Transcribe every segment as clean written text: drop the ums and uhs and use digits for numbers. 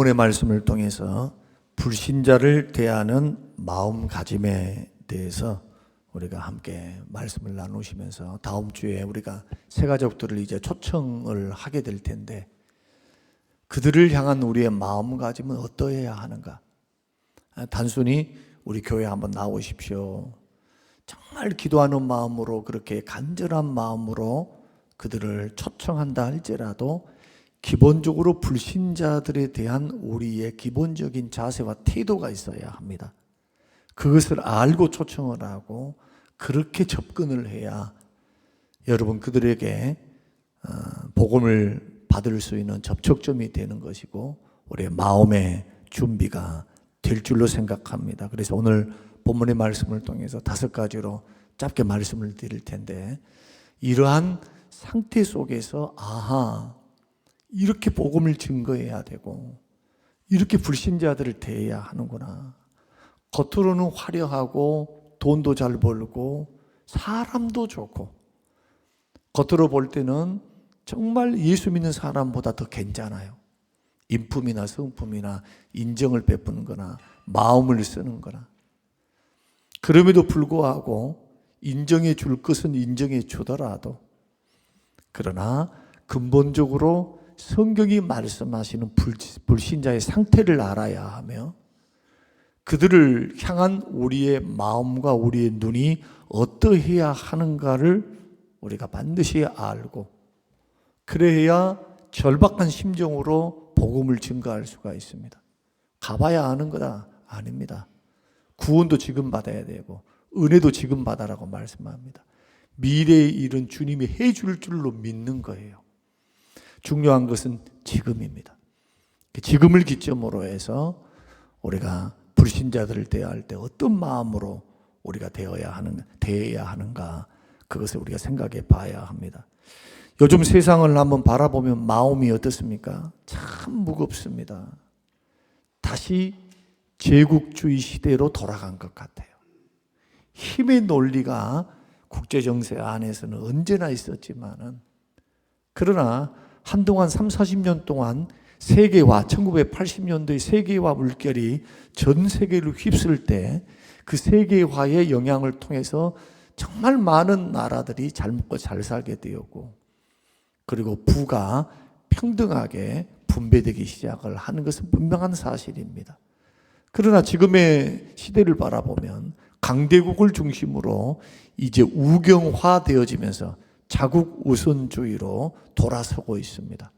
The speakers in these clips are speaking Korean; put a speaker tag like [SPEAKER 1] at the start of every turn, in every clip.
[SPEAKER 1] 본문의 말씀을 통해서 불신자를 대하는 마음가짐에 대해서 우리가 함께 말씀을 나누시면서 다음 주에 우리가 새 가족들을 이제 초청을 하게 될 텐데 그들을 향한 우리의 마음가짐은 어떠해야 하는가? 단순히 우리 교회 한번 나오십시오. 정말 기도하는 마음으로 그렇게 간절한 마음으로 그들을 초청한다 할지라도 기본적으로 불신자들에 대한 우리의 기본적인 자세와 태도가 있어야 합니다. 그것을 알고 초청을 하고 그렇게 접근을 해야 여러분 그들에게 복음을 받을 수 있는 접촉점이 되는 것이고 우리의 마음의 준비가 될 줄로 생각합니다. 그래서 오늘 본문의 말씀을 통해서 5가지로 짧게 말씀을 드릴 텐데 이러한 상태 속에서 이렇게 복음을 증거해야 되고 이렇게 불신자들을 대해야 하는구나. 겉으로는 화려하고 돈도 잘 벌고 사람도 좋고 겉으로 볼 때는 정말 예수 믿는 사람보다 더 괜찮아요. 인품이나 성품이나 인정을 베푸는 거나 마음을 쓰는 거나 그럼에도 불구하고 인정해 줄 것은 인정해 주더라도 그러나 근본적으로 성경이 말씀하시는 불신자의 상태를 알아야 하며 그들을 향한 우리의 마음과 우리의 눈이 어떠해야 하는가를 우리가 반드시 알고 그래야 절박한 심정으로 복음을 증거할 수가 있습니다. 가봐야 아는 거다? 아닙니다. 구원도 지금 받아야 되고 은혜도 지금 받아라고 말씀합니다. 미래의 일은 주님이 해줄 줄로 믿는 거예요. 중요한 것은 지금입니다. 지금을 기점으로 해서 우리가 불신자들을 대할 때 어떤 마음으로 우리가 대해야 하는가 그것을 우리가 생각해 봐야 합니다. 요즘 세상을 한번 바라보면 마음이 어떻습니까? 참 무겁습니다. 다시 제국주의 시대로 돌아간 것 같아요. 힘의 논리가 국제정세 안에서는 언제나 있었지만은 그러나 한동안 30-40년 동안 세계화, 1980년도의 세계화 물결이 전 세계를 휩쓸 때 그 세계화의 영향을 통해서 정말 많은 나라들이 잘 먹고 잘 살게 되었고 그리고 부가 평등하게 분배되기 시작을 하는 것은 분명한 사실입니다. 그러나 지금의 시대를 바라보면 강대국을 중심으로 이제 우경화되어지면서 자국 우선주의로 돌아서고 있습니다.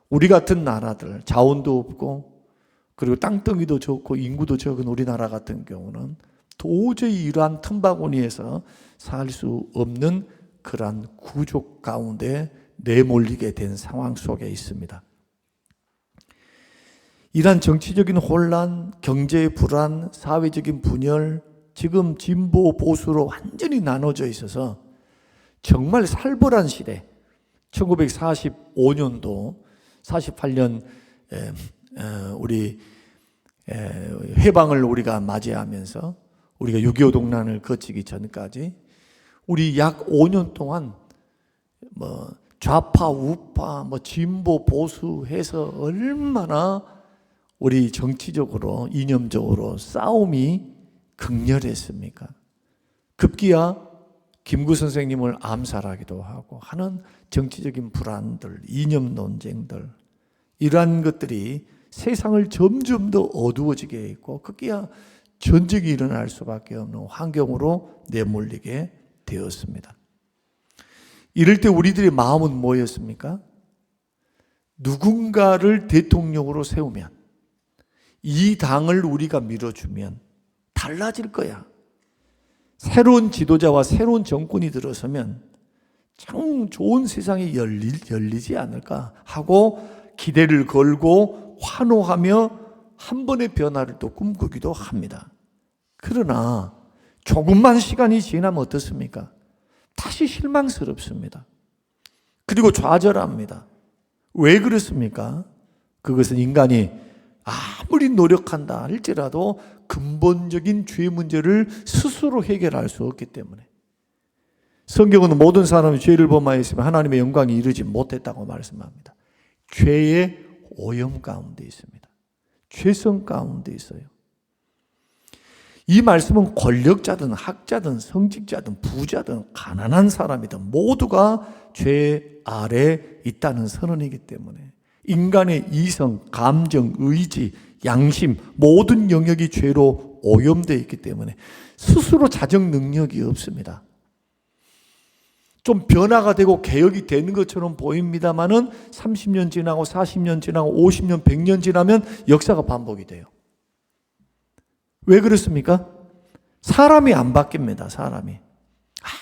[SPEAKER 1] 우리 같은 나라들 자원도 없고 그리고 땅덩이도 적고 인구도 적은 우리나라 같은 경우는 도저히 이러한 틈바구니에서 살 수 없는 그러한 구조 가운데 내몰리게 된 상황 속에 있습니다. 이러한 정치적인 혼란, 경제의 불안, 사회적인 분열, 지금 진보 보수로 완전히 나눠져 있어서 정말 살벌한 시대 1945년도 48년 우리 해방을 우리가 맞이하면서 우리가 6.25 동란을 거치기 전까지 우리 약 5년 동안 좌파 우파 진보 보수 해서 얼마나 우리 정치적으로 이념적으로 싸움이 극렬했습니까? 급기야 김구 선생님을 암살하기도 하고 하는 정치적인 불안들, 이념 논쟁들 이러한 것들이 세상을 점점 더 어두워지게 했고 급기야 전쟁이 일어날 수밖에 없는 환경으로 내몰리게 되었습니다. 이럴 때 우리들의 마음은 뭐였습니까? 누군가를 대통령으로 세우면 이 당을 우리가 밀어주면 달라질 거야. 새로운 지도자와 새로운 정권이 들어서면 참 좋은 세상이 열리지 않을까 하고 기대를 걸고 환호하며 한 번의 변화를 또 꿈꾸기도 합니다. 그러나 조금만 시간이 지나면 어떻습니까? 다시 실망스럽습니다. 그리고 좌절합니다. 왜 그렇습니까? 그것은 인간이 아무리 노력한다 할지라도 근본적인 죄 문제를 스스로 해결할 수 없기 때문에 성경은 모든 사람이 죄를 범하였으면 하나님의 영광이 이르지 못했다고 말씀합니다. 죄의 오염 가운데 있습니다. 죄성 가운데 있어요. 이 말씀은 권력자든 학자든 성직자든 부자든 가난한 사람이든 모두가 죄 아래 있다는 선언이기 때문에 인간의 이성, 감정, 의지, 양심 모든 영역이 죄로 오염되어 있기 때문에 스스로 자정 능력이 없습니다. 좀 변화가 되고 개혁이 되는 것처럼 보입니다만은 30년 지나고 40년 지나고 50년, 100년 지나면 역사가 반복이 돼요. 왜 그렇습니까? 사람이 안 바뀝니다. 사람이.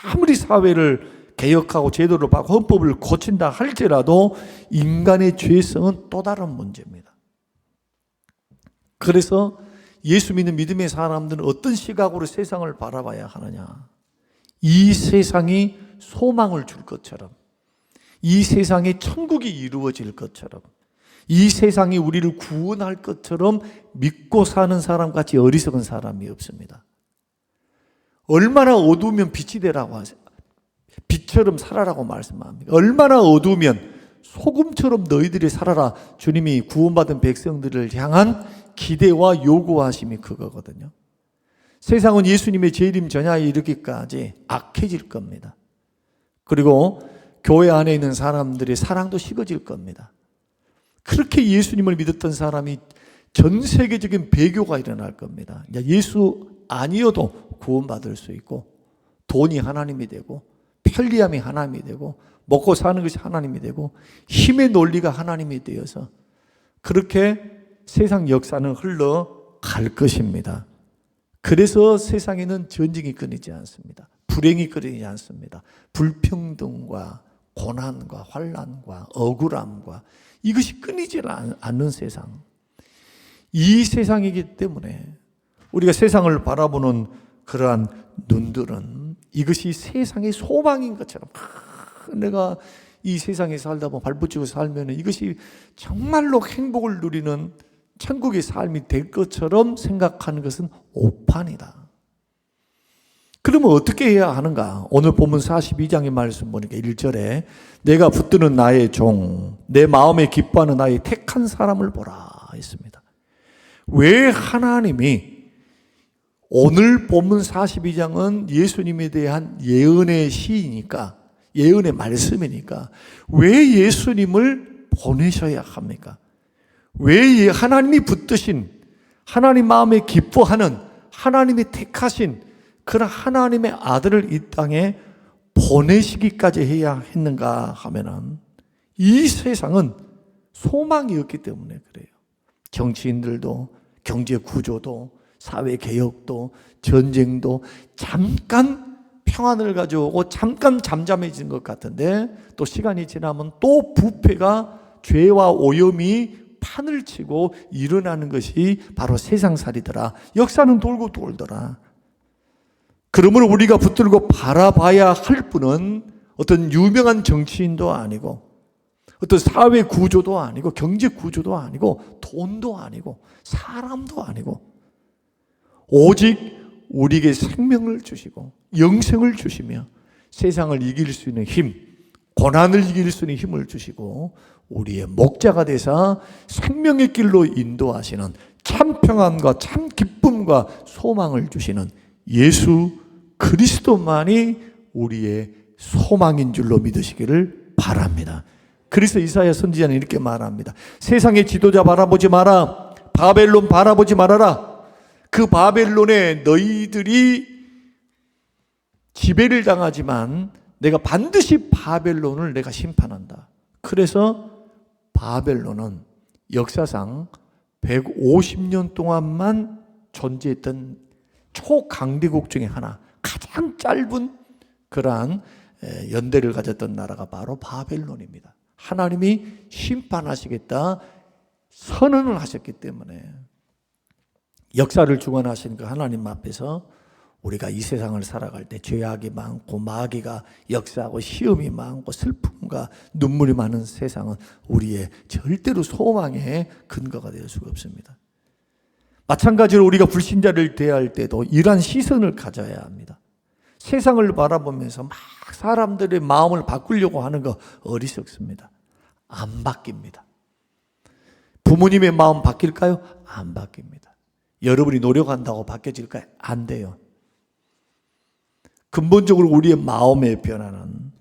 [SPEAKER 1] 아무리 사회를 개혁하고 제도를 바꾸고 헌법을 고친다 할지라도 인간의 죄성은 또 다른 문제입니다. 그래서 예수 믿는 믿음의 사람들은 어떤 시각으로 세상을 바라봐야 하느냐. 이 세상이 소망을 줄 것처럼, 이 세상에 천국이 이루어질 것처럼, 이 세상이 우리를 구원할 것처럼 믿고 사는 사람같이 어리석은 사람이 없습니다. 얼마나 어두우면 빛이 되라고 하세요. 빛처럼 살아라고 말씀합니다. 얼마나 어두우면 소금처럼 너희들이 살아라. 주님이 구원받은 백성들을 향한 기대와 요구하심이 그거거든요. 세상은 예수님의 재림 전야에 이르기까지 악해질 겁니다. 그리고 교회 안에 있는 사람들의 사랑도 식어질 겁니다. 그렇게 예수님을 믿었던 사람이 전 세계적인 배교가 일어날 겁니다. 예수 아니어도 구원받을 수 있고 돈이 하나님이 되고 편리함이 하나님이 되고 먹고 사는 것이 하나님이 되고 힘의 논리가 하나님이 되어서 그렇게 세상 역사는 흘러갈 것입니다. 그래서 세상에는 전쟁이 끊이지 않습니다. 불행이 끊이지 않습니다. 불평등과 고난과 환난과 억울함과 이것이 끊이지 않는 세상. 이 세상이기 때문에 우리가 세상을 바라보는 그러한 눈들은 이것이 세상의 소망인 것처럼 내가 이 세상에 살다 보면 발붙이고 살면 이것이 정말로 행복을 누리는 천국의 삶이 될 것처럼 생각하는 것은 오판이다. 그러면 어떻게 해야 하는가? 오늘 본문 42장의 말씀 보니까 1절에 내가 붙드는 나의 종, 내 마음에 기뻐하는 나의 택한 사람을 보라 했습니다. 왜 하나님이 오늘 본문 42장은 예수님에 대한 예언의 시이니까 예언의 말씀이니까 왜 예수님을 보내셔야 합니까? 왜 하나님이 붙드신 하나님 마음에 기뻐하는 하나님이 택하신 그런 하나님의 아들을 이 땅에 보내시기까지 해야 했는가 하면은 이 세상은 소망이 없기 때문에 그래요. 정치인들도 경제 구조도 사회 개혁도 전쟁도 잠깐 평안을 가져오고 잠깐 잠잠해지는 것 같은데 또 시간이 지나면 또 부패가 죄와 오염이 판을 치고 일어나는 것이 바로 세상살이더라. 역사는 돌고 돌더라. 그러므로 우리가 붙들고 바라봐야 할 분은 어떤 유명한 정치인도 아니고 어떤 사회 구조도 아니고 경제 구조도 아니고 돈도 아니고 사람도 아니고 오직 우리에게 생명을 주시고 영생을 주시며 세상을 이길 수 있는 힘, 고난을 이길 수 있는 힘을 주시고 우리의 목자가 되사 생명의 길로 인도하시는 참 평안과 참 기쁨과 소망을 주시는 예수 그리스도만이 우리의 소망인 줄로 믿으시기를 바랍니다. 그래서 이사야 선지자는 이렇게 말합니다. 세상의 지도자 바라보지 마라. 바벨론 바라보지 말아라. 그 바벨론에 너희들이 지배를 당하지만 내가 반드시 바벨론을 내가 심판한다. 그래서 바벨론은 역사상 150년 동안만 존재했던 초강대국 중에 하나, 가장 짧은 그러한 연대를 가졌던 나라가 바로 바벨론입니다. 하나님이 심판하시겠다 선언을 하셨기 때문에 역사를 주관하시는 그 하나님 앞에서 우리가 이 세상을 살아갈 때 죄악이 많고 마귀가 역사하고 시험이 많고 슬픔과 눈물이 많은 세상은 우리의 절대로 소망의 근거가 될 수가 없습니다. 마찬가지로 우리가 불신자를 대할 때도 이러한 시선을 가져야 합니다. 세상을 바라보면서 막 사람들의 마음을 바꾸려고 하는 거 어리석습니다. 안 바뀝니다. 부모님의 마음 바뀔까요? 안 바뀝니다. 여러분이 노력한다고 바뀌어질까요? 안 돼요. 근본적으로 우리의 마음의 변화는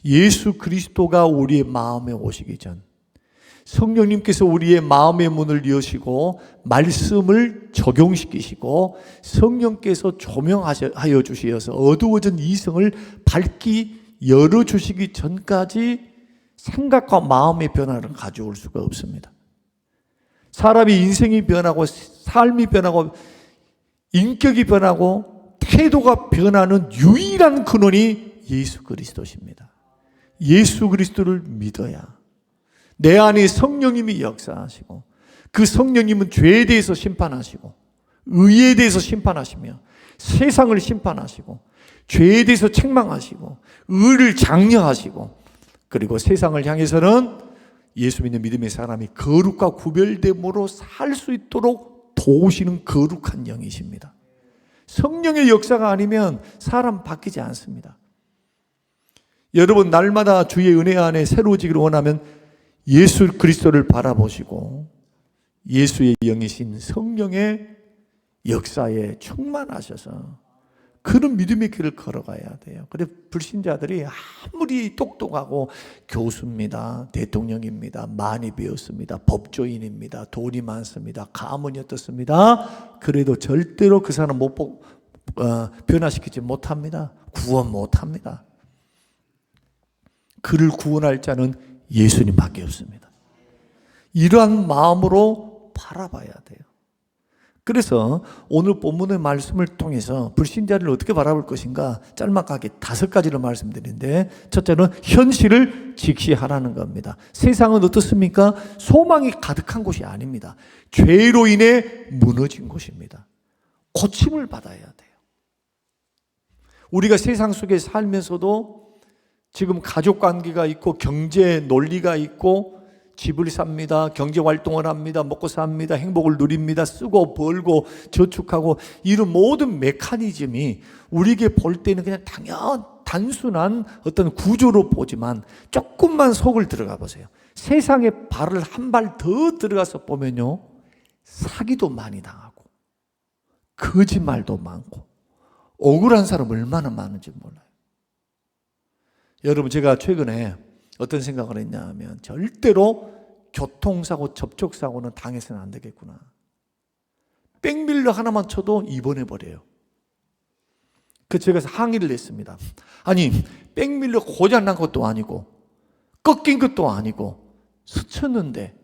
[SPEAKER 1] 예수 그리스도가 우리의 마음에 오시기 전 성령님께서 우리의 마음의 문을 여시고 말씀을 적용시키시고 성령께서 조명하여 주시어서 어두워진 이성을 밝히 열어주시기 전까지 생각과 마음의 변화를 가져올 수가 없습니다. 사람이 인생이 변하고 삶이 변하고 인격이 변하고 태도가 변하는 유일한 근원이 예수 그리스도십니다. 예수 그리스도를 믿어야 내 안에 성령님이 역사하시고 그 성령님은 죄에 대해서 심판하시고 의에 대해서 심판하시며 세상을 심판하시고 죄에 대해서 책망하시고 의를 장려하시고 그리고 세상을 향해서는 예수 믿는 믿음의 사람이 거룩과 구별됨으로 살 수 있도록 도우시는 거룩한 영이십니다. 성령의 역사가 아니면 사람 바뀌지 않습니다. 여러분 날마다 주의 은혜 안에 새로워지기를 원하면 예수 그리스도를 바라보시고 예수의 영이신 성령의 역사에 충만하셔서 그런 믿음의 길을 걸어가야 돼요. 그래서 불신자들이 아무리 똑똑하고 교수입니다, 대통령입니다, 많이 배웠습니다, 법조인입니다, 돈이 많습니다, 가문이 어떻습니다. 그래도 절대로 그 사람 변화시키지 못합니다. 구원 못합니다. 그를 구원할 자는 예수님밖에 없습니다. 이러한 마음으로 바라봐야 돼요. 그래서 오늘 본문의 말씀을 통해서 불신자를 어떻게 바라볼 것인가 짤막하게 5가지를 말씀드리는데, 첫째는 현실을 직시하라는 겁니다. 세상은 어떻습니까? 소망이 가득한 곳이 아닙니다. 죄로 인해 무너진 곳입니다. 고침을 받아야 돼요. 우리가 세상 속에 살면서도 지금 가족관계가 있고 경제 논리가 있고 집을 삽니다. 경제 활동을 합니다. 먹고 삽니다. 행복을 누립니다. 쓰고 벌고 저축하고 이런 모든 메커니즘이 우리에게 볼 때는 그냥 단순한 어떤 구조로 보지만 조금만 속을 들어가 보세요. 세상에 발을 한 발 더 들어가서 보면요, 사기도 많이 당하고 거짓말도 많고 억울한 사람 얼마나 많은지 몰라요. 여러분, 제가 최근에 어떤 생각을 했냐 하면 절대로 교통사고, 접촉사고는 당해서는 안 되겠구나. 백밀러 하나만 쳐도 입원해버려요. 그 제가 항의를 냈습니다. 아니, 백밀러 고장난 것도 아니고 꺾인 것도 아니고 스쳤는데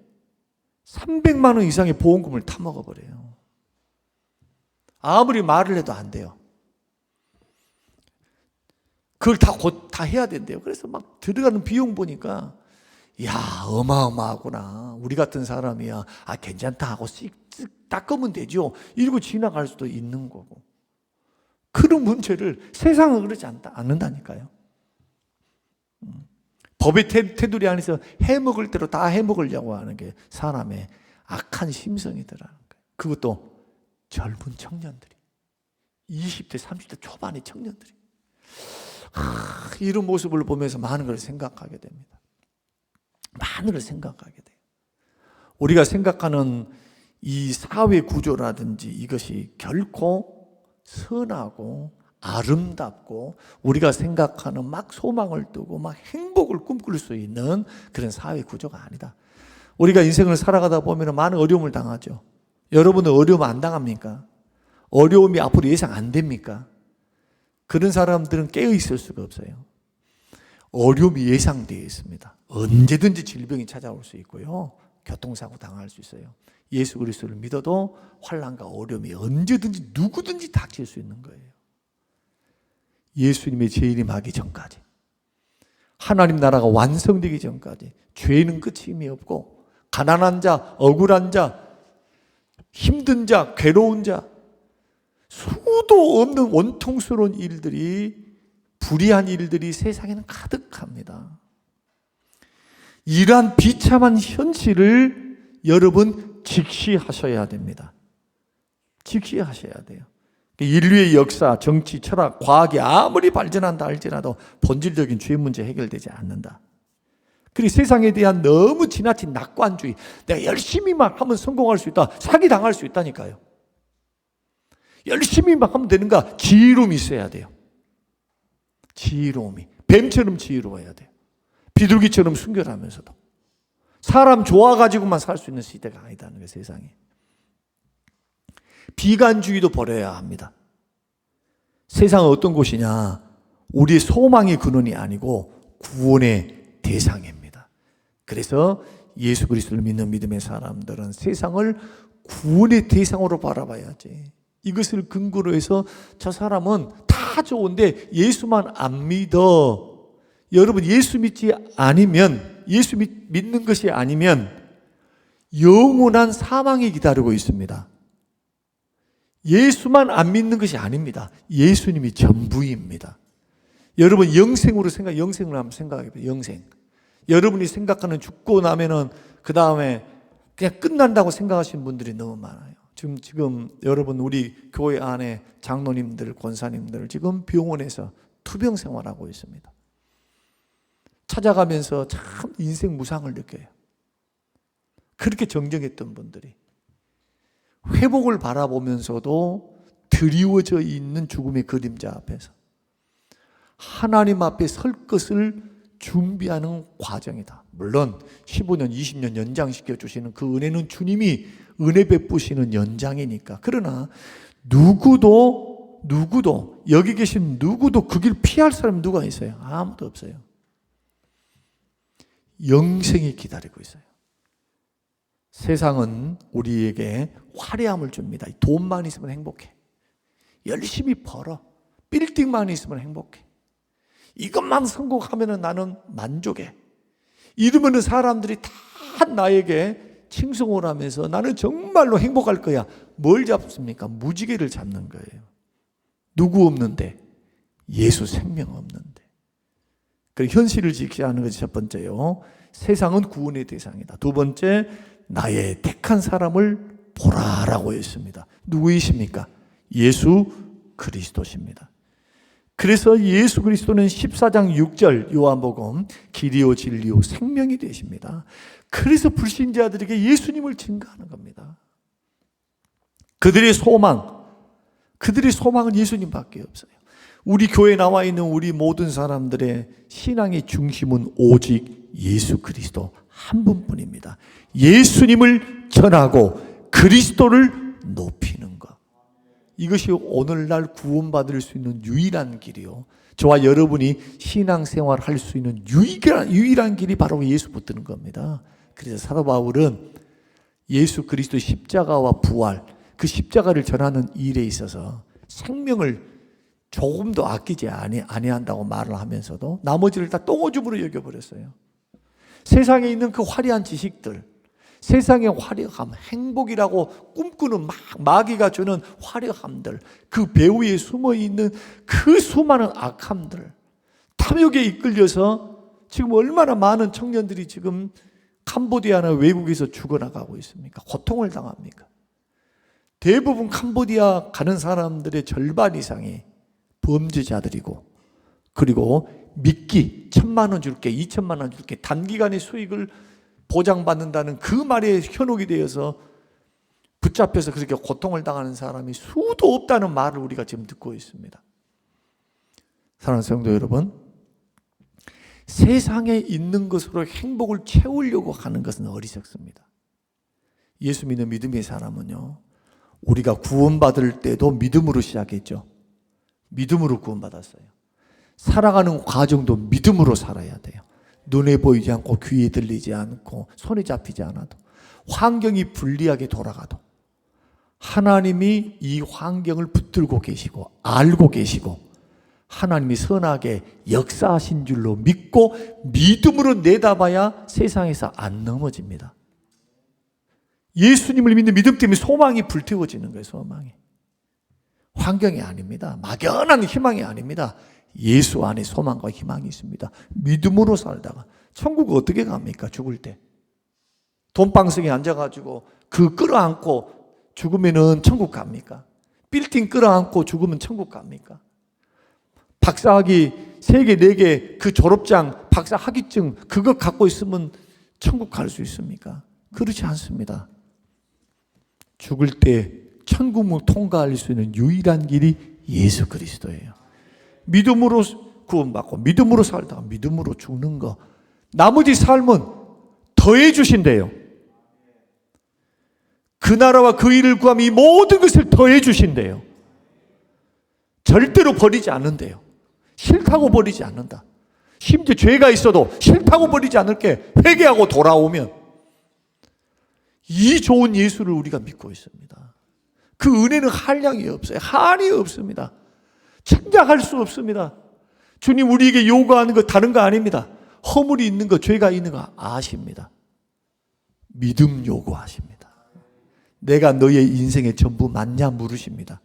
[SPEAKER 1] 300만 원 이상의 보험금을 타먹어버려요. 아무리 말을 해도 안 돼요. 그걸 다 해야 된대요. 그래서 막 들어가는 비용 보니까 야, 어마어마하구나. 우리 같은 사람이야 괜찮다 하고 쓱 닦으면 되죠. 이러고 지나갈 수도 있는 거고. 그런 문제를 세상은 그러지 않는다니까요. 법의 테두리 안에서 해먹을 대로 다 해먹으려고 하는 게 사람의 악한 심성이더라는 거예요. 그것도 젊은 청년들이, 20대 30대 초반의 청년들이 이런 모습을 보면서 많은 걸 생각하게 됩니다. 많은 걸 생각하게 돼요. 우리가 생각하는 이 사회 구조라든지 이것이 결코 선하고 아름답고 우리가 생각하는 막 소망을 두고 막 행복을 꿈꿀 수 있는 그런 사회 구조가 아니다. 우리가 인생을 살아가다 보면 많은 어려움을 당하죠. 여러분은 어려움 안 당합니까? 어려움이 앞으로 예상 안 됩니까? 그런 사람들은 깨어 있을 수가 없어요. 어려움이 예상되어 있습니다. 언제든지 질병이 찾아올 수 있고요. 교통사고 당할 수 있어요. 예수 그리스도를 믿어도 환난과 어려움이 언제든지 누구든지 닥칠 수 있는 거예요. 예수님의 재림하기 전까지, 하나님 나라가 완성되기 전까지 죄는 끝임이 없고 가난한 자, 억울한 자, 힘든 자, 괴로운 자, 수도 없는 원통스러운 일들이, 불의한 일들이 세상에는 가득합니다. 이러한 비참한 현실을 여러분 직시하셔야 됩니다. 직시하셔야 돼요. 인류의 역사, 정치, 철학, 과학이 아무리 발전한다 할지라도 본질적인 죄 문제 해결되지 않는다. 그리고 세상에 대한 너무 지나친 낙관주의, 내가 열심히만 하면 성공할 수 있다, 사기당할 수 있다니까요. 열심히만 하면 되는가? 지혜로움이 있어야 돼요. 지혜로움이. 뱀처럼 지혜로워야 돼요. 비둘기처럼 순결하면서도. 사람 좋아가지고만 살 수 있는 시대가 아니다는 거예요, 세상이. 비관주의도 버려야 합니다. 세상은 어떤 곳이냐? 우리의 소망의 근원이 아니고 구원의 대상입니다. 그래서 예수 그리스도를 믿는 믿음의 사람들은 세상을 구원의 대상으로 바라봐야지. 이것을 근거로 해서 저 사람은 다 좋은데 예수만 안 믿어. 여러분, 예수 믿지 않으면, 예수 믿는 것이 아니면 영원한 사망이 기다리고 있습니다. 예수만 안 믿는 것이 아닙니다. 예수님이 전부입니다. 여러분, 영생으로 영생을 한번 생각해 보세요. 영생. 여러분이 생각하는 죽고 나면은 그 다음에 그냥 끝난다고 생각하시는 분들이 너무 많아요. 지금 여러분, 우리 교회 안에 장로님들, 권사님들 지금 병원에서 투병 생활하고 있습니다. 찾아가면서 참 인생 무상을 느껴요. 그렇게 정정했던 분들이 회복을 바라보면서도 드리워져 있는 죽음의 그림자 앞에서 하나님 앞에 설 것을 준비하는 과정이다. 물론 15년, 20년 연장시켜 주시는 그 은혜는 주님이 은혜 베푸시는 연장이니까. 그러나 누구도 여기 계신 누구도 그 길 피할 사람이 누가 있어요? 아무도 없어요. 영생이 기다리고 있어요. 세상은 우리에게 화려함을 줍니다. 돈만 있으면 행복해. 열심히 벌어. 빌딩만 있으면 행복해. 이것만 성공하면 나는 만족해. 이러면 사람들이 다 나에게 칭송을 하면서 나는 정말로 행복할 거야. 뭘 잡습니까? 무지개를 잡는 거예요. 누구 없는데? 예수 생명 없는데. 그래서 현실을 직시하는 것이 첫 번째요. 세상은 구원의 대상이다. 두 번째, 나의 택한 사람을 보라라고 했습니다. 누구이십니까? 예수 그리스도십니다. 그래서 예수 그리스도는 14장 6절 요한복음 길이요 진리요 생명이 되십니다. 그래서 불신자들에게 예수님을 증거하는 겁니다. 그들의 소망은 예수님밖에 없어요. 우리 교회에 나와 있는 우리 모든 사람들의 신앙의 중심은 오직 예수 그리스도 한 분뿐입니다. 예수님을 전하고 그리스도를 높이는 것. 이것이 오늘날 구원받을 수 있는 유일한 길이요. 저와 여러분이 신앙생활 할 수 있는 유일한 길이 바로 예수 붙드는 겁니다. 그래서 사도 바울은 예수 그리스도 십자가와 부활, 그 십자가를 전하는 일에 있어서 생명을 조금도 아끼지 아니한다고 말을 하면서도 나머지를 다 똥오줌으로 여겨버렸어요. 세상에 있는 그 화려한 지식들, 세상의 화려함, 행복이라고 꿈꾸는 마귀가 주는 화려함들, 그 배후에 숨어있는 그 수많은 악함들, 탐욕에 이끌려서 지금 얼마나 많은 청년들이 지금 캄보디아나 외국에서 죽어나가고 있습니까? 고통을 당합니까? 대부분 캄보디아 가는 사람들의 절반 이상이 범죄자들이고, 그리고 미끼 1,000만 원 줄게, 2,000만 원 줄게, 단기간의 수익을 보장받는다는 그 말에 현혹이 되어서 붙잡혀서 그렇게 고통을 당하는 사람이 수도 없다는 말을 우리가 지금 듣고 있습니다. 사랑하는 성도 여러분, 세상에 있는 것으로 행복을 채우려고 하는 것은 어리석습니다. 예수 믿는 믿음의 사람은요, 우리가 구원받을 때도 믿음으로 시작했죠. 믿음으로 구원받았어요. 살아가는 과정도 믿음으로 살아야 돼요. 눈에 보이지 않고 귀에 들리지 않고 손에 잡히지 않아도, 환경이 불리하게 돌아가도 하나님이 이 환경을 붙들고 계시고 알고 계시고 하나님이 선하게 역사하신 줄로 믿고 믿음으로 내다봐야 세상에서 안 넘어집니다. 예수님을 믿는 믿음 때문에 소망이 불태워지는 거예요. 소망이. 환경이 아닙니다. 막연한 희망이 아닙니다. 예수 안에 소망과 희망이 있습니다. 믿음으로 살다가 천국 어떻게 갑니까? 죽을 때 돈방석에 앉아가지고 그 끌어안고 죽으면은 천국 갑니까? 빌딩 끌어안고 죽으면 천국 갑니까? 박사학위 3개, 4개 그 졸업장 박사 학위증 그거 갖고 있으면 천국 갈 수 있습니까? 그렇지 않습니다. 죽을 때 천국을 통과할 수 있는 유일한 길이 예수 그리스도예요. 믿음으로 구원받고 믿음으로 살다가 믿음으로 죽는 거, 나머지 삶은 더해 주신대요. 그 나라와 그 일을 구하면 이 모든 것을 더해 주신대요. 절대로 버리지 않는데요. 싫다고 버리지 않는다. 심지어 죄가 있어도 싫다고 버리지 않을게 회개하고 돌아오면 이 좋은 예수를 우리가 믿고 있습니다. 그 은혜는 한량이 없어요. 한이 없습니다. 참작할 수 없습니다. 주님 우리에게 요구하는 거 다른 거 아닙니다. 허물이 있는 거, 죄가 있는 거 아십니다. 믿음 요구하십니다. 내가 너의 인생의 전부 맞냐 물으십니다.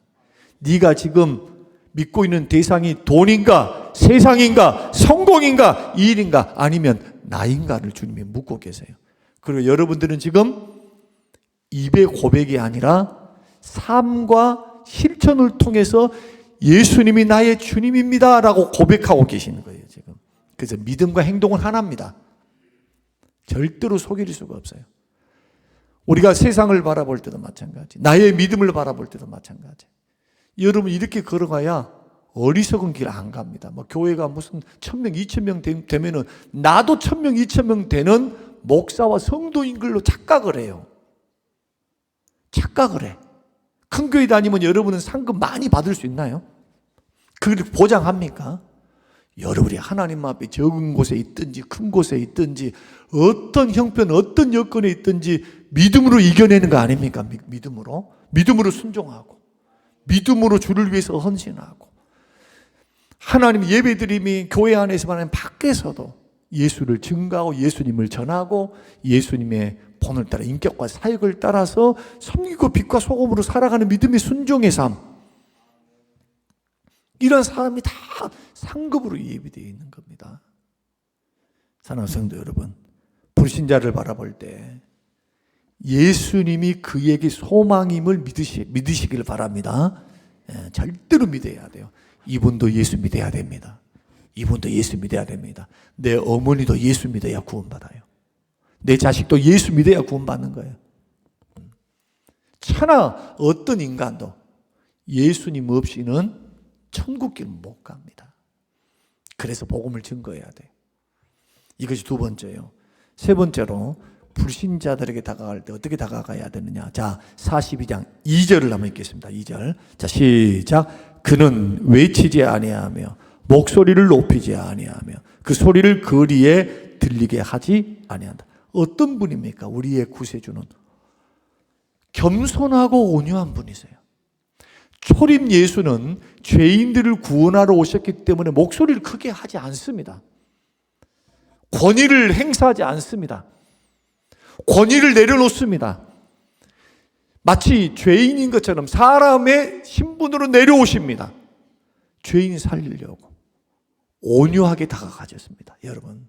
[SPEAKER 1] 네가 지금 믿고 있는 대상이 돈인가, 세상인가, 성공인가, 일인가, 아니면 나인가를 주님이 묻고 계세요. 그리고 여러분들은 지금 입의 고백이 아니라 삶과 실천을 통해서 예수님이 나의 주님입니다 라고 고백하고 계시는 거예요 지금. 그래서 믿음과 행동은 하나입니다. 절대로 속일 수가 없어요. 우리가 세상을 바라볼 때도 마찬가지, 나의 믿음을 바라볼 때도 마찬가지. 여러분 이렇게 걸어가야 어리석은 길 안 갑니다. 뭐 교회가 무슨 1000명, 2000명 되면은 나도 1000명, 2000명 되는 목사와 성도인 걸로 착각을 해요. 착각을 해. 큰 교회 다니면 여러분은 상금 많이 받을 수 있나요? 그걸 보장합니까? 여러분이 하나님 앞에 적은 곳에 있든지 큰 곳에 있든지 어떤 형편, 어떤 여건에 있든지 믿음으로 이겨내는 거 아닙니까? 믿음으로 순종하고 믿음으로 주를 위해서 헌신하고 하나님 예배드림이 교회 안에서만 아니라 밖에서도 예수를 증거하고 예수님을 전하고 예수님의 본을 따라 인격과 사역을 따라서 섬기고 빛과 소금으로 살아가는 믿음의 순종의 삶, 이런 사람이 다 상급으로 예비되어 있는 겁니다. 사랑하는 성도 여러분, 불신자를 바라볼 때 예수님이 그에게 소망임을 믿으시길 바랍니다. 절대로 믿어야 돼요. 이분도 예수 믿어야 됩니다. 이분도 예수 믿어야 됩니다. 내 어머니도 예수 믿어야 구원받아요. 내 자식도 예수 믿어야 구원받는 거예요. 차나 어떤 인간도 예수님 없이는 천국길 못 갑니다. 그래서 복음을 증거해야 돼요. 이것이 두 번째요. 세 번째로 불신자들에게 다가갈 때 어떻게 다가가야 되느냐. 자, 42장 2절을 한번 읽겠습니다. 2절. 자, 시작. 그는 외치지 아니하며 목소리를 높이지 아니하며 그 소리를 거리에 들리게 하지 아니한다. 어떤 분입니까? 우리의 구세주는 겸손하고 온유한 분이세요. 초림 예수는 죄인들을 구원하러 오셨기 때문에 목소리를 크게 하지 않습니다. 권위를 행사하지 않습니다. 권위를 내려놓습니다. 마치 죄인인 것처럼 사람의 신분으로 내려오십니다. 죄인 살리려고 온유하게 다가가셨습니다. 여러분,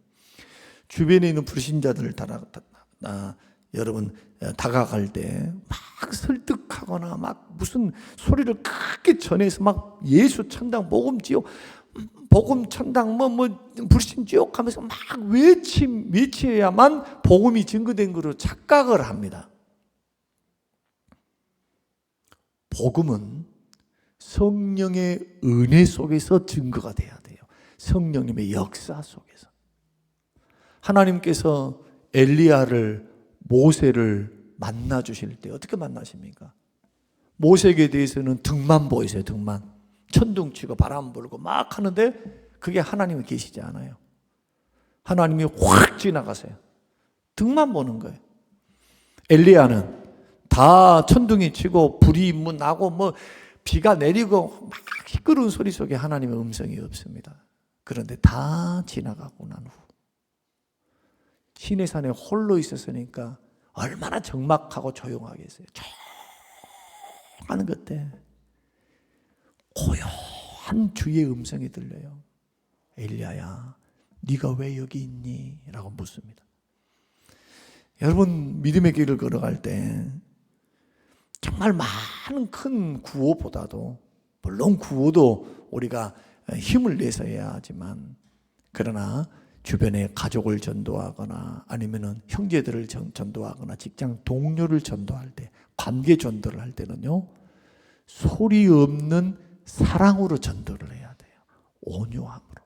[SPEAKER 1] 주변에 있는 불신자들을 여러분 다가갈 때 막 설득하거나 막 무슨 소리를 크게 전해서 막 예수 천당 복음 지옥 복음 천당 뭐 불신 지옥 하면서 막 외쳐야만 복음이 증거된 거로 착각을 합니다. 복음은 성령의 은혜 속에서 증거가 돼야 돼요. 성령님의 역사 속에서. 하나님께서 엘리야를, 모세를 만나 주실 때 어떻게 만나십니까? 모세에게 대해서는 등만 보이세요. 등만. 천둥 치고 바람 불고 막 하는데 그게 하나님이 계시지 않아요. 하나님이 확 지나가세요. 등만 보는 거예요. 엘리야는 다 천둥이 치고 불이 나고 뭐 비가 내리고 막 시끄러운 소리 속에 하나님의 음성이 없습니다. 그런데 다 지나가고 난 후 시내산에 홀로 있었으니까 얼마나 적막하고 조용하겠어요. 조용한 그때 고요한 주의 음성이 들려요. 엘리야야, 네가 왜 여기 있니? 라고 묻습니다. 여러분, 믿음의 길을 걸어갈 때 정말 많은 큰 구호보다도, 물론 구호도 우리가 힘을 내서 해야 하지만, 그러나 주변에 가족을 전도하거나 아니면은 형제들을 전도하거나 직장 동료를 전도할 때, 관계 전도를 할 때는요, 소리 없는 사랑으로 전도를 해야 돼요. 온유함으로.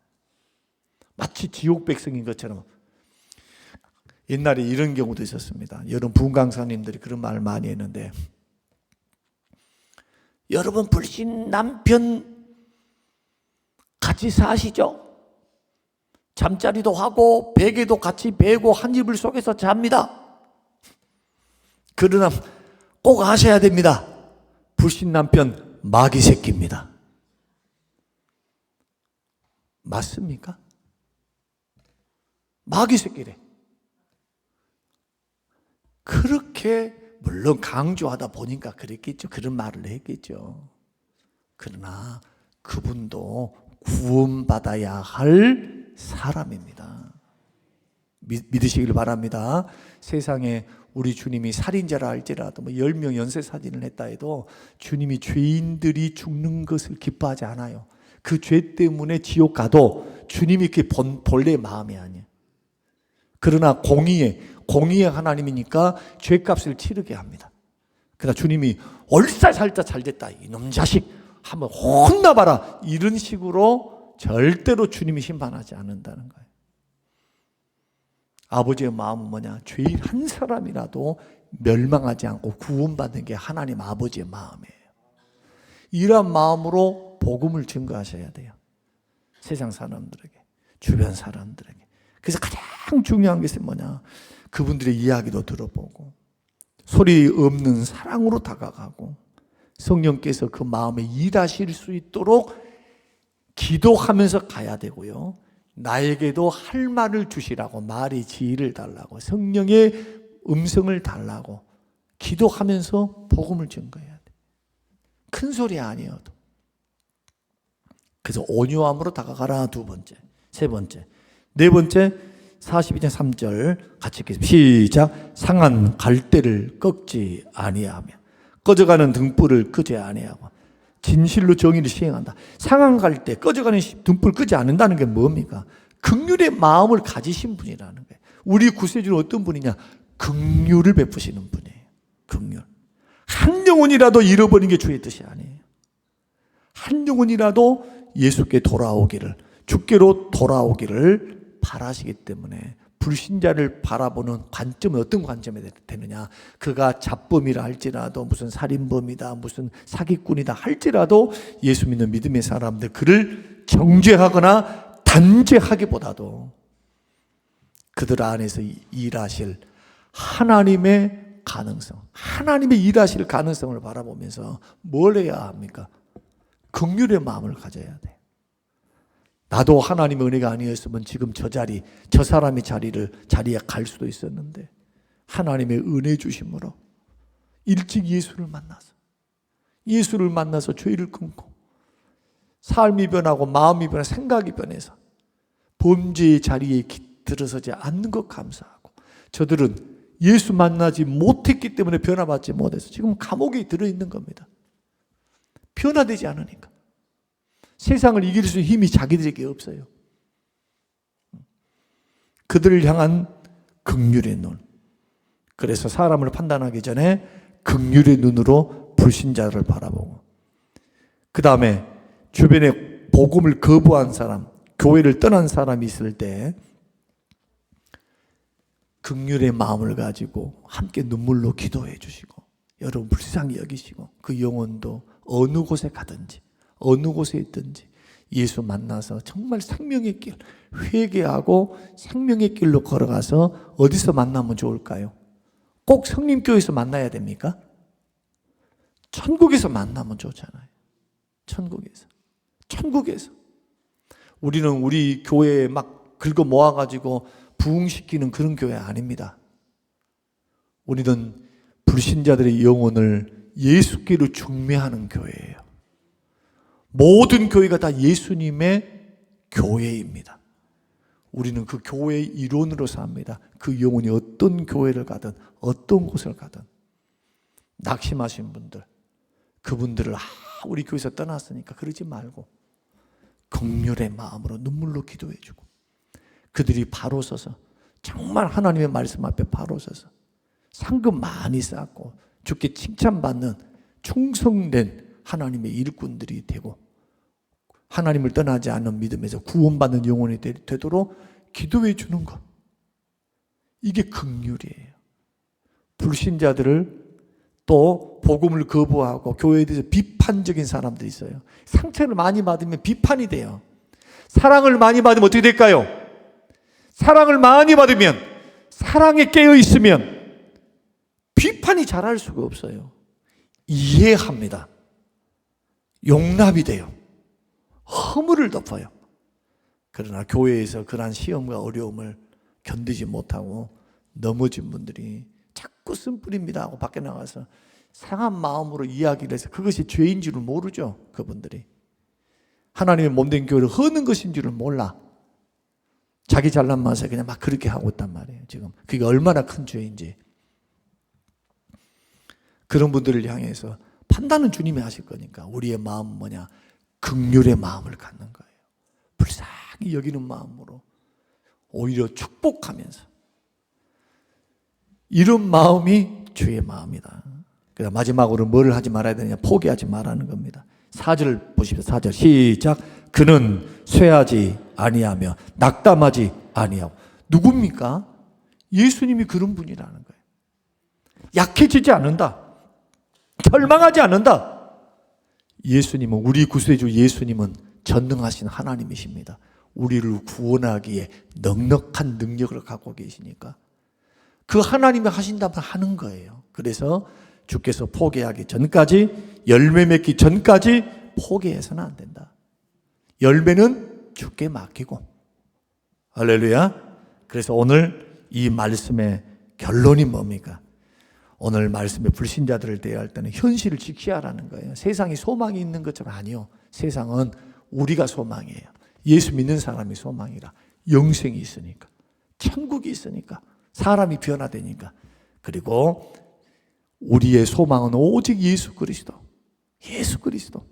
[SPEAKER 1] 마치 지옥 백성인 것처럼. 옛날에 이런 경우도 있었습니다. 여러분 부흥강사님들이 그런 말 많이 했는데, 여러분 불신 남편 같이 사시죠? 잠자리도 하고 베개도 같이 베고 한 이불 속에서 잡니다. 그러나 꼭 아셔야 됩니다. 불신 남편 마귀 새끼입니다. 맞습니까? 마귀 새끼래. 그렇게 물론 강조하다 보니까 그랬겠죠. 그런 말을 했겠죠. 그러나 그분도 구원받아야 할 사람입니다. 믿으시길 바랍니다. 세상에 우리 주님이 살인자라 할지라도 10명 연쇄살인을 했다 해도 주님이 죄인들이 죽는 것을 기뻐하지 않아요. 그 죄 때문에 지옥 가도 주님이 그게 본래 마음이 아니에요. 그러나 공의의 하나님이니까 죄값을 치르게 합니다. 그러나 주님이 얼싸살자 잘됐다 이놈 자식 한번 혼나봐라 이런 식으로 절대로 주님이 심판하지 않는다는 거예요. 아버지의 마음은 뭐냐? 죄인 한 사람이라도 멸망하지 않고 구원받는 게 하나님 아버지의 마음이에요. 이런 마음으로 복음을 증거하셔야 돼요. 세상 사람들에게, 주변 사람들에게. 그래서 가장 중요한 것이 뭐냐? 그분들의 이야기도 들어보고 소리 없는 사랑으로 다가가고 성령께서 그 마음에 일하실 수 있도록 기도하면서 가야 되고요. 나에게도 할 말을 주시라고, 말의 지혜를 달라고, 성령의 음성을 달라고 기도하면서 복음을 증거해야 돼. 큰 소리 아니어도. 그래서 온유함으로 다가가라. 두 번째. 세 번째. 네 번째 42장 3절 같이 읽겠습니다. 시작. 상한 갈대를 꺾지 아니하며 꺼져가는 등불을 끄지 아니하고 진실로 정의를 시행한다. 상한 갈대, 꺼져가는 등불 끄지 않는다는 게 뭡니까? 긍휼의 마음을 가지신 분이라는 거예요. 우리 구세주는 어떤 분이냐? 긍휼을 베푸시는 분이에요. 긍휼. 한 영혼이라도 잃어버린 게 주의 뜻이 아니에요. 한 영혼이라도 예수께 돌아오기를, 주께로 돌아오기를 바라시기 때문에 불신자를 바라보는 관점은 어떤 관점이 되느냐? 그가 잡범이라 할지라도, 무슨 살인범이다, 무슨 사기꾼이다 할지라도 예수 믿는 믿음의 사람들 그를 정죄하거나 단죄하기보다도 그들 안에서 일하실 하나님의 가능성, 하나님의 일하실 가능성을 바라보면서 뭘 해야 합니까? 긍휼의 마음을 가져야 돼. 나도 하나님의 은혜가 아니었으면 지금 저 사람의 자리에 갈 수도 있었는데 하나님의 은혜 주심으로 일찍 예수를 만나서 죄를 끊고 삶이 변하고 마음이 변하고 생각이 변해서 범죄의 자리에 들어서지 않는 것 감사하고, 저들은 예수 만나지 못했기 때문에 변화받지 못해서 지금 감옥에 들어있는 겁니다. 변화되지 않으니까. 세상을 이길 수 있는 힘이 자기들에게 없어요. 그들을 향한 긍휼의 눈. 그래서 사람을 판단하기 전에 긍휼의 눈으로 불신자를 바라보고, 그 다음에 주변에 복음을 거부한 사람, 교회를 떠난 사람이 있을 때 긍휼의 마음을 가지고 함께 눈물로 기도해 주시고, 여러분 불쌍히 여기시고, 그 영혼도 어느 곳에 가든지 어느 곳에 있든지 예수 만나서 정말 생명의 길, 회개하고 생명의 길로 걸어가서 어디서 만나면 좋을까요? 꼭 성림교회에서 만나야 됩니까? 천국에서 만나면 좋잖아요. 천국에서. 우리는 우리 교회에 막 긁어 모아가지고 부흥시키는 그런 교회 아닙니다. 우리는 불신자들의 영혼을 예수께로 중매하는 교회예요. 모든 교회가 다 예수님의 교회입니다. 우리는 그 교회의 일원으로 삽니다. 그 영혼이 어떤 교회를 가든 어떤 곳을 가든. 낙심하신 분들, 그분들을 우리 교회에서 떠났으니까 그러지 말고 긍휼의 마음으로 눈물로 기도해주고, 그들이 바로 서서 정말 하나님의 말씀 앞에 바로 서서 상급 많이 쌓고 주께 칭찬받는 충성된 하나님의 일꾼들이 되고 하나님을 떠나지 않는 믿음에서 구원받는 영혼이 되도록 기도해 주는 것. 이게 긍휼이에요. 불신자들을 또 복음을 거부하고 교회에 대해서 비판적인 사람들이 있어요. 상처를 많이 받으면 비판이 돼요. 사랑을 많이 받으면 어떻게 될까요? 사랑을 많이 받으면, 사랑에 깨어 있으면 비판이 잘할 수가 없어요. 이해합니다. 용납이 돼요. 허물을 덮어요. 그러나 교회에서 그러한 시험과 어려움을 견디지 못하고 넘어진 분들이 자꾸 쓴뿌립니다 하고 밖에 나가서 상한 마음으로 이야기를 해서 그것이 죄인 줄을 모르죠. 그분들이 하나님의 몸된 교회를 허는 것인 줄을 몰라. 자기 잘난 맛에 그냥 막 그렇게 하고 있단 말이에요. 지금 그게 얼마나 큰 죄인지. 그런 분들을 향해서 판단은 주님이 하실 거니까 우리의 마음은 뭐냐? 긍휼의 마음을 갖는 거예요. 불쌍히 여기는 마음으로 오히려 축복하면서, 이런 마음이 주의 마음이다. 그래서 마지막으로 뭘 하지 말아야 되느냐? 포기하지 말라는 겁니다. 4절 보십시오. 4절 시작. 그는 쇠하지 아니하며 낙담하지 아니하고. 누굽니까? 예수님이 그런 분이라는 거예요. 약해지지 않는다. 절망하지 않는다. 예수님은, 우리 구세주 예수님은 전능하신 하나님이십니다. 우리를 구원하기에 넉넉한 능력을 갖고 계시니까 그 하나님이 하신다면 하는 거예요. 그래서 주께서 포기하기 전까지, 열매 맺기 전까지 포기해서는 안 된다. 열매는 주께 맡기고. 할렐루야. 그래서 오늘 이 말씀의 결론이 뭡니까? 오늘 말씀의 불신자들을 대할 때는 현실을 지켜야 하라는 거예요. 세상이 소망이 있는 것처럼 아니요. 세상은 우리가 소망이에요. 예수 믿는 사람이 소망이라. 영생이 있으니까, 천국이 있으니까, 사람이 변화되니까. 그리고 우리의 소망은 오직 예수 그리스도. 예수 그리스도.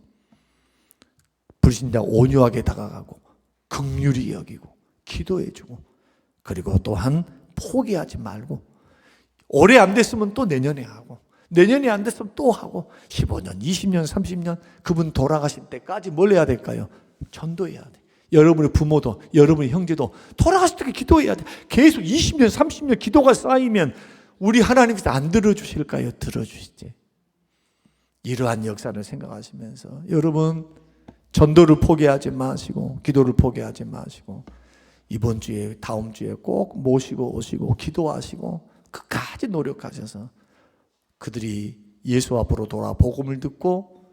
[SPEAKER 1] 불신자 온유하게 다가가고 긍휼히 여기고 기도해주고, 그리고 또한 포기하지 말고, 올해 안 됐으면 또 내년에 하고, 내년이 안 됐으면 또 하고, 15년, 20년, 30년 그분 돌아가실 때까지 뭘 해야 될까요? 전도해야 돼. 여러분의 부모도, 여러분의 형제도 돌아가실 때 기도해야 돼. 계속 20년, 30년 기도가 쌓이면 우리 하나님께서 안 들어주실까요? 들어주시지. 이러한 역사를 생각하시면서 여러분, 전도를 포기하지 마시고, 기도를 포기하지 마시고, 이번 주에, 다음 주에 꼭 모시고 오시고 기도하시고 끝까지 노력하셔서 그들이 예수 앞으로 돌아 복음을 듣고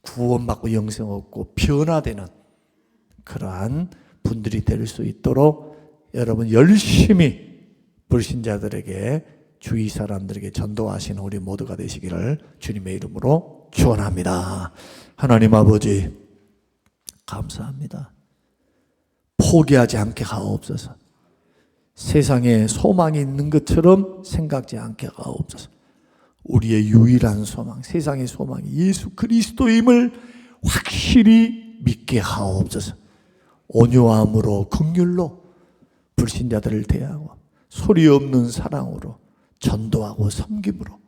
[SPEAKER 1] 구원받고 영생 얻고 변화되는 그러한 분들이 될 수 있도록 여러분 열심히 불신자들에게, 주위 사람들에게 전도하시는 우리 모두가 되시기를 주님의 이름으로 축원합니다. 하나님 아버지 감사합니다. 포기하지 않게 하옵소서. 세상에 소망이 있는 것처럼 생각지 않게 하옵소서. 우리의 유일한 소망, 세상의 소망이 예수 그리스도임을 확실히 믿게 하옵소서. 온유함으로, 긍휼로 불신자들을 대하고 소리 없는 사랑으로 전도하고 섬김으로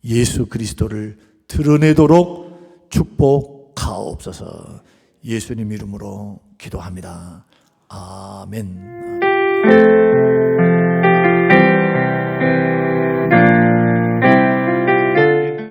[SPEAKER 1] 예수 그리스도를 드러내도록 축복하옵소서. 예수님 이름으로 기도합니다. 아멘.